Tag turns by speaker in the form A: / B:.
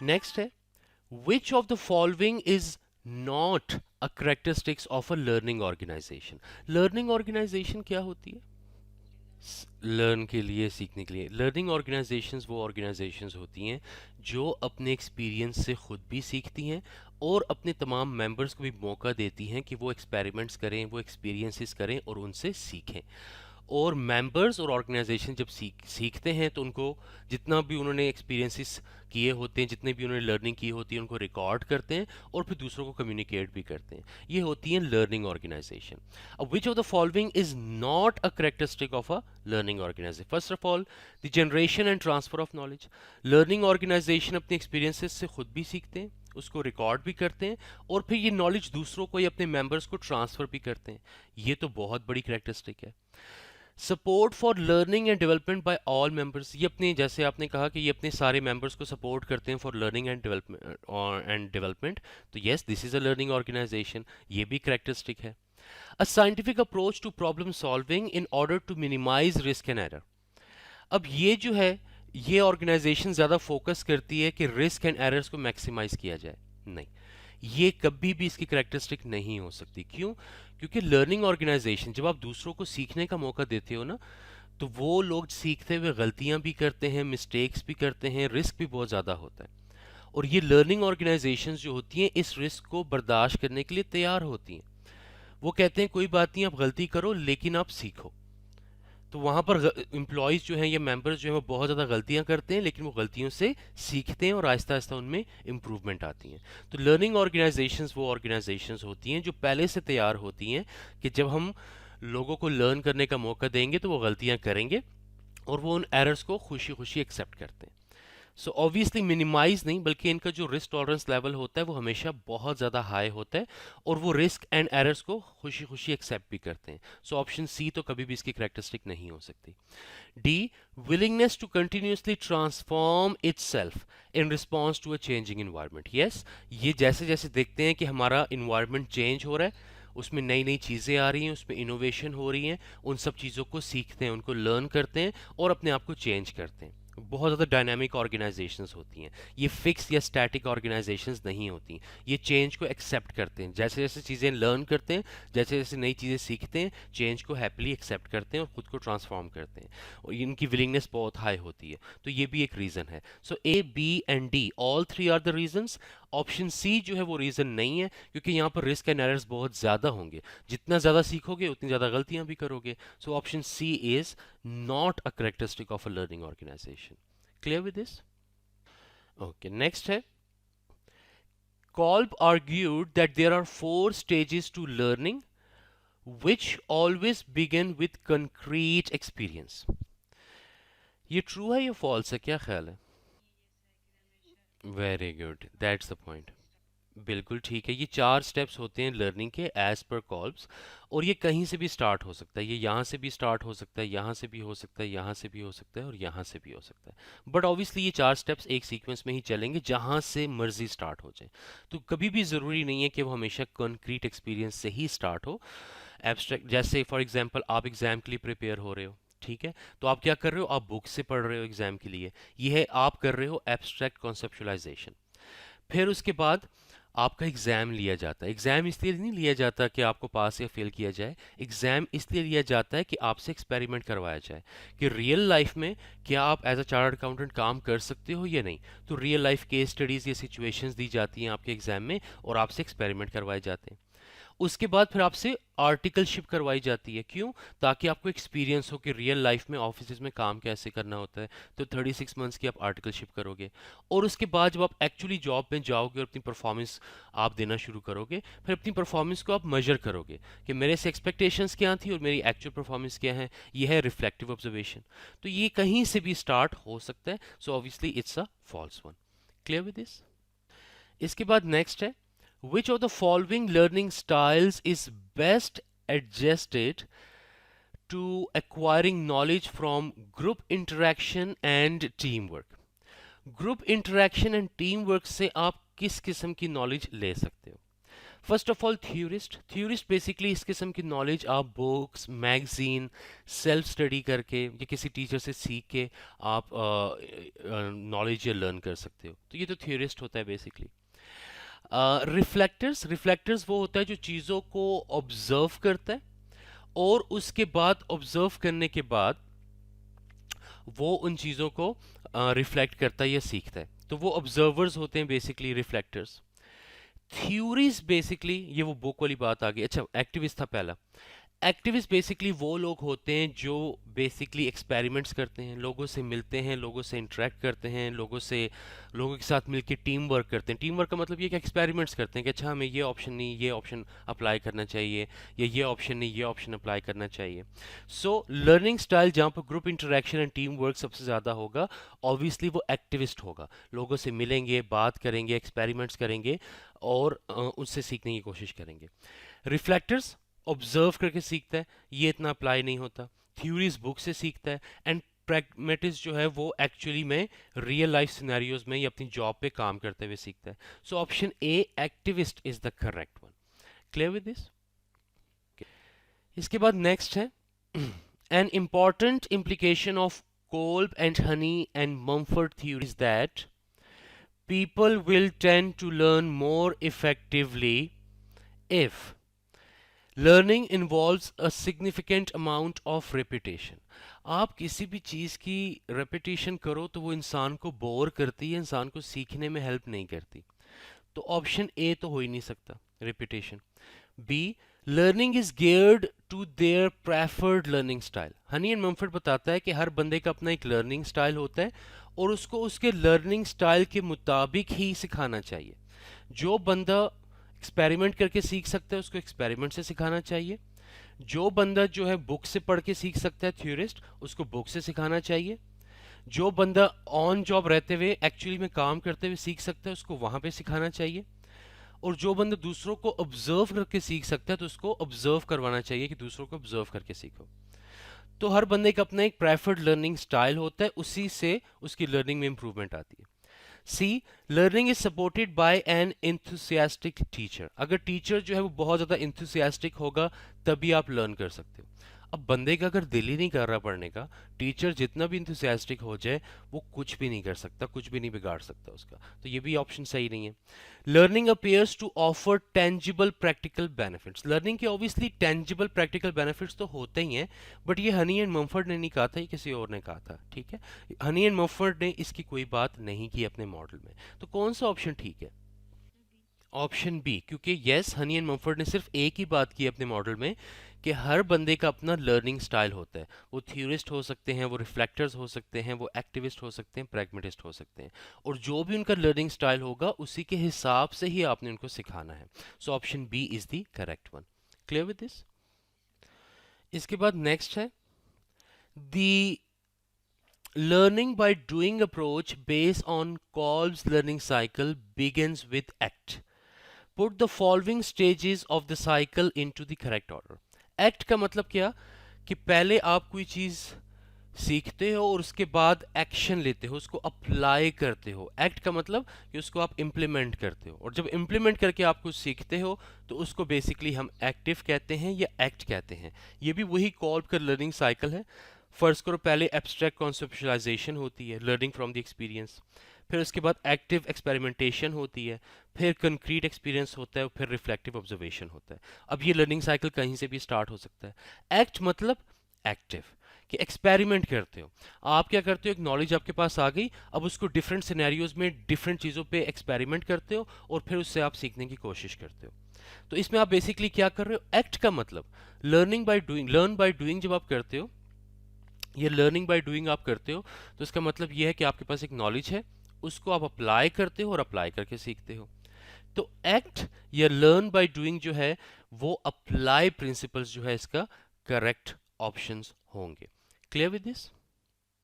A: Next है, which of the following is not a characteristics of a learning organization? learning organization क्या होती है? Learn के लिए, सीखने के लिए। लर्निंग ऑर्गेनाइजेशंस वो ऑर्गेनाइजेशंस होती हैं जो अपने एक्सपीरियंस से खुद भी सीखती हैं और अपने तमाम मेंबर्स को भी मौका देती हैं कि वो एक्सपेरिमेंट्स करें, वो एक्सपीरियंसेस करें और उनसे सीखें। और मेंबर्स और ऑर्गेनाइजेशन जब सीखते हैं तो उनको जितना भी उन्होंने एक्सपीरियंसेस किए होते हैं, जितने भी उन्होंने लर्निंग की होती है, उनको रिकॉर्ड करते हैं और फिर दूसरों को कम्युनिकेट भी करते हैं। ये होती है लर्निंग ऑर्गेनाइजेशन। अब which of the following is not a characteristic of a learning organisation? First of all, the generation and transfer of knowledge. Learning organisation अपने एक्सपीरियंसेस से खुद भी सीखते हैं, उसको रिकॉर्ड भी करते हैं और फिर ये नॉलेज दूसरों को या अपने मेंबर्स को ट्रांसफर भी करते हैं। ये तो बहुत बड़ी करेक्टरिस्टिक है। Support for learning and development bye all members. ये अपने, जैसे आपने कहा कि ये अपने सारे मेंबर्स को सपोर्ट करते हैं फॉर लर्निंग एंड डेवलपमेंट, तो yes, this is a learning organization. ये भी करेक्टरिस्टिक है। A scientific approach to problem solving in order to minimize risk and error. अब ये जो है, ये ऑर्गेनाइजेशन ज़्यादा फोकस करती है कि रिस्क एंड एरर्स को मैक्सिमाइज किया जाए। नहीं, ये कभी भी इसकी करेक्टरिस्टिक नहीं हो सकती। क्यों? क्योंकि लर्निंग ऑर्गेनाइजेशन, जब आप दूसरों को सीखने का मौका देते हो ना, तो वो लोग सीखते हुए गलतियां भी करते हैं, मिस्टेक्स भी करते हैं, रिस्क भी बहुत ज़्यादा होता है। और ये लर्निंग ऑर्गेनाइजेशंस जो होती हैं इस रिस्क को बर्दाश्त करने के लिए तैयार होती हैं। वो कहते हैं कोई बात नहीं, आप गलती करो लेकिन आप सीखो। तो वहाँ पर एम्प्लॉयज़ जो हैं या मेंबर्स जो हैं वो बहुत ज़्यादा गलतियाँ करते हैं, लेकिन वो गलतियों से सीखते हैं और आहिस्ता आहिस्ता उनमें इम्प्रूवमेंट आती हैं। तो लर्निंग ऑर्गेनाइजेशंस वो ऑर्गेनाइजेशंस होती हैं जो पहले से तैयार होती हैं कि जब हम लोगों को लर्न करने का मौका देंगे तो वो गलतियाँ करेंगे और वो उन एरर्स को खुशी खुशी एक्सेप्ट करते हैं। सो ऑब्वियसली मिनिमाइज नहीं, बल्कि इनका जो रिस्क टॉलरेंस लेवल होता है वो हमेशा बहुत ज़्यादा हाई होता है और वो रिस्क एंड एरर्स को खुशी खुशी एक्सेप्ट भी करते हैं। सो ऑप्शन सी तो कभी भी इसकी करेक्टरिस्टिक नहीं हो सकती। D, willingness to continuously transform itself in response to a changing environment. Yes, ये जैसे जैसे देखते हैं कि हमारा इन्वायरमेंट चेंज हो रहा है, उसमें नई नई चीज़ें आ रही हैं, उसमें इनोवेशन हो रही हैं, उन सब चीज़ों को सीखते हैं, उनको लर्न करते हैं और अपने आप को चेंज करते हैं। बहुत ज़्यादा डायनामिक ऑर्गेनाइजेशंस होती हैं, ये फिक्स या स्टैटिक ऑर्गेनाइजेशंस नहीं होती। ये चेंज को एक्सेप्ट करते हैं, जैसे जैसे चीज़ें लर्न करते हैं, जैसे जैसे नई चीज़ें सीखते हैं, चेंज को हैप्पीली एक्सेप्ट करते हैं और खुद को ट्रांसफॉर्म करते हैं और इनकी विलिंगनेस बहुत हाई होती है। तो ये भी एक रीज़न है। So A, B and D, all three are the reasons. Option C जो है वो रीज़न नहीं है, क्योंकि यहाँ पर रिस्क एंड एरर्स बहुत ज़्यादा होंगे। जितना ज़्यादा सीखोगे उतनी ज़्यादा गलतियाँ भी करोगे। So option C is not a characteristic of a learning organization. Clear with this? Okay, next है, Kolb argued that there are four stages to learning which always begin with concrete experience. ये true है या false है, क्या ख्याल है? Very good, that's the point. बिल्कुल ठीक है। ये 4 स्टेप्स होते हैं लर्निंग के एज पर कॉल्ब्स, और ये कहीं से भी स्टार्ट हो सकता है। ये यहाँ से भी स्टार्ट हो सकता है, यहाँ से भी हो सकता है, यहाँ से भी हो सकता है और यहाँ से भी हो सकता है। बट ऑब्वियसली ये 4 स्टेप्स एक सीक्वेंस में ही चलेंगे, जहाँ से मर्जी स्टार्ट हो जाए। तो कभी भी ज़रूरी नहीं है कि वो हमेशा कॉन्क्रीट एक्सपीरियंस से ही स्टार्ट हो। एब्स्ट्रैक्ट, जैसे फॉर एग्जांपल आप एग्ज़ाम के लिए प्रिपेयर हो रहे हो, ठीक है, तो आप क्या कर रहे हो, आप बुक से पढ़ रहे हो एग्ज़ाम के लिए। ये है, आप कर रहे हो एब्स्ट्रैक्ट कॉन्सेप्चुलाइजेशन। फिर उसके बाद आपका एग्ज़ाम लिया जाता है। एग्ज़ाम इसलिए नहीं लिया जाता कि आपको पास या फेल किया जाए, एग्ज़ाम इसलिए लिया जाता है कि आपसे एक्सपेरिमेंट करवाया जाए कि रियल लाइफ में क्या आप एज अ चार्टर्ड अकाउंटेंट काम कर सकते हो या नहीं। तो रियल लाइफ केस स्टडीज़ या सिचुएशंस दी जाती हैं आपके एग्ज़ाम में और आपसे एक्सपेरिमेंट करवाए जाते हैं। उसके बाद फिर आपसे आर्टिकलशिप करवाई जाती है। क्यों? ताकि आपको एक्सपीरियंस हो कि रियल लाइफ में ऑफिस में काम कैसे करना होता है। तो 36 मंथ्स की आप आर्टिकलशिप करोगे और उसके बाद जब आप एक्चुअली जॉब में जाओगे और अपनी परफॉर्मेंस आप देना शुरू करोगे, फिर अपनी परफॉर्मेंस को आप मेजर करोगे कि मेरे से एक्सपेक्टेशंस क्या थी और मेरी एक्चुअल परफॉर्मेंस क्या है। ये है रिफ्लेक्टिव ऑब्जर्वेशन। तो ये कहीं से भी स्टार्ट हो सकता है। So obviously it's a false one. Clear with this? इसके बाद नेक्स्ट है, which of the following learning styles is best adjusted to acquiring knowledge from group interaction and teamwork? Group interaction and team work से आप किस किस्म की knowledge ले सकते हो? First of all theorist basically इस किस्म की नॉलेज आप बुक्स मैगजीन सेल्फ स्टडी करके या किसी टीचर से सीख के आप नॉलेज या लर्न कर सकते हो, तो ये तो थ्योरिस्ट होता है बेसिकली। रिफ्लेक्टर्स वो होता है जो चीज़ों को ऑब्जर्व करता है और उसके बाद ऑब्जर्व करने के बाद वो उन चीज़ों को रिफ्लेक्ट करता है या सीखता है, तो वो ऑब्जर्वर्स होते हैं बेसिकली रिफ्लेक्टर्स। थ्योरीज बेसिकली ये वो बुक वाली बात आ गई। अच्छा, एक्टिविस्ट था पहला। एक्टिविस्ट बेसिकली वो लोग होते हैं जो बेसिकली एक्सपेरिमेंट्स करते हैं, लोगों से मिलते हैं, लोगों से इंटरेक्ट करते हैं, लोगों के साथ मिलकर टीम वर्क करते हैं। टीम वर्क का मतलब ये कि एक्सपेरिमेंट्स करते हैं कि अच्छा हमें ये ऑप्शन नहीं ये ऑप्शन अप्लाई करना चाहिए, या ये ऑप्शन नहीं ये ऑप्शन अप्लाई करना चाहिए। सो लर्निंग स्टाइल जहाँ पर group interaction and team work सबसे ज़्यादा होगा, ऑब्वियसली वो एक्टिविस्ट होगा। लोगों से मिलेंगे, बात करेंगे, एक्सपेरिमेंट्स करेंगे और उससे सीखने की कोशिश करेंगे। रिफ्लेक्टर्स ऑब्जर्व करके सीखता है, ये इतना अप्लाई नहीं होता। थ्योरीज बुक से सीखता है। एंड प्रैग्मेटिस्ट जो है वो एक्चुअली में रियल लाइफ सिनेरियोज में या अपनी जॉब पे काम करते हुए सीखता है। So option A activist is the correct one. Clear with this? इसके बाद नेक्स्ट है an important implication of Kolb and Honey and Mumford theory is that people will tend to learn more effectively if learning involves a significant amount of repetition. आप किसी भी चीज़ की repetition करो तो वो इंसान को बोर करती है, इंसान को सीखने में हेल्प नहीं करती। तो ऑप्शन ए तो हो ही नहीं सकता, repetition. B, learning is geared to their preferred learning style. Honey and Mumford बताता है कि हर बंदे का अपना एक लर्निंग स्टाइल होता है और उसको उसके लर्निंग स्टाइल के मुताबिक ही सिखाना चाहिए। जो बंदा एक्सपेरिमेंट करके सीख सकता है उसको एक्सपेरिमेंट से सिखाना चाहिए। जो बंदा जो है बुक से पढ़ के सीख सकता है थ्योरिस्ट, उसको बुक से सिखाना चाहिए। जो बंदा ऑन जॉब रहते हुए एक्चुअली में काम करते हुए सीख सकता है उसको वहां पे सिखाना चाहिए। और जो बंदा दूसरों को ऑब्जर्व करके सीख सकता है तो उसको ऑब्जर्व करवाना चाहिए कि दूसरों को ऑब्जर्व करके सीखो। तो हर बंदे का अपना एक प्रेफर्ड लर्निंग स्टाइल होता है, उसी से उसकी लर्निंग में इंप्रूवमेंट आती है। C, learning is supported by an enthusiastic teacher. अगर टीचर जो है वो बहुत ज़्यादा इंथुसियास्टिक होगा तभी आप लर्न कर सकते हो। अब बंदे का अगर दिल ही नहीं कर रहा पढ़ने का, टीचर जितना भी इंथुसियास्टिक हो जाए वो कुछ भी नहीं कर सकता, कुछ भी नहीं बिगाड़ सकता उसका। तो ये भी ऑप्शन सही नहीं है। Learning appears to offer tangible practical benefits. Learning के ऑब्वियसली टेंजिबल प्रैक्टिकल बेनिफिट्स तो होते ही हैं, बट ये हनी एंड मम्फर्ड ने नहीं कहा था, ये किसी और ने कहा था। ठीक है, हनी एंड मम्फर्ड ने इसकी कोई बात नहीं की अपने मॉडल में। तो कौन सा ऑप्शन ठीक है? ऑप्शन बी, क्योंकि यस हनी एंड मम्फर्ड ने सिर्फ एक ही बात की अपने मॉडल में कि हर बंदे का अपना लर्निंग स्टाइल होता है। वो थ्योरिस्ट हो सकते हैं, वो रिफ्लेक्टर्स हो सकते हैं, वो एक्टिविस्ट हो सकते हैं, प्रैग्मेटिस्ट हो सकते हैं, और जो भी उनका लर्निंग स्टाइल होगा उसी के हिसाब से ही आपने उनको सिखाना है। So option B is the correct one. Clear with this? इसके बाद नेक्स्ट है the learning by doing approach based on Kolb's learning cycle begins with ACT. Put the following stages of the cycle into the correct order. ACT का मतलब क्या कि पहले आप कोई चीज़ सीखते हो और उसके बाद एक्शन लेते हो, उसको अप्लाई करते हो। एक्ट का मतलब कि उसको आप इम्प्लीमेंट करते हो, और जब इम्प्लीमेंट करके आप कुछ सीखते हो तो उसको बेसिकली हम एक्टिव कहते हैं या एक्ट कहते हैं। ये भी वही कॉल्ब का लर्निंग साइकिल है। फर्स्ट करो, पहले एब्स्ट्रैक्ट कॉन्सेप्चुलाइजेशन होती है, लर्निंग फ्रॉम द एक्सपीरियंस। फिर उसके बाद एक्टिव एक्सपेरिमेंटेशन होती है, फिर कंक्रीट एक्सपीरियंस होता है, फिर रिफ्लेक्टिव ऑब्जर्वेशन होता है। अब ये लर्निंग साइकिल कहीं से भी स्टार्ट हो सकता है। एक्ट मतलब एक्टिव, कि एक्सपेरिमेंट करते हो। आप क्या करते हो, एक नॉलेज आपके पास आ गई, अब उसको डिफरेंट सिनेरियोज में डिफरेंट चीज़ों पे एक्सपेरिमेंट करते हो और फिर उससे आप सीखने की कोशिश करते हो। तो इसमें आप बेसिकली क्या कर रहे हो, एक्ट का मतलब learning by doing, learn by doing जब आप करते हो, ये लर्निंग बाय डूइंग आप करते हो, तो इसका मतलब ये है कि आपके पास एक नॉलेज है, उसको आप अप्लाई करते हो और अप्लाई करके सीखते हो। तो एक्ट या लर्न बाय डूइंग जो है वो अप्लाई प्रिंसिपल्स जो है इसका करेक्ट ऑप्शंस होंगे। Clear with this?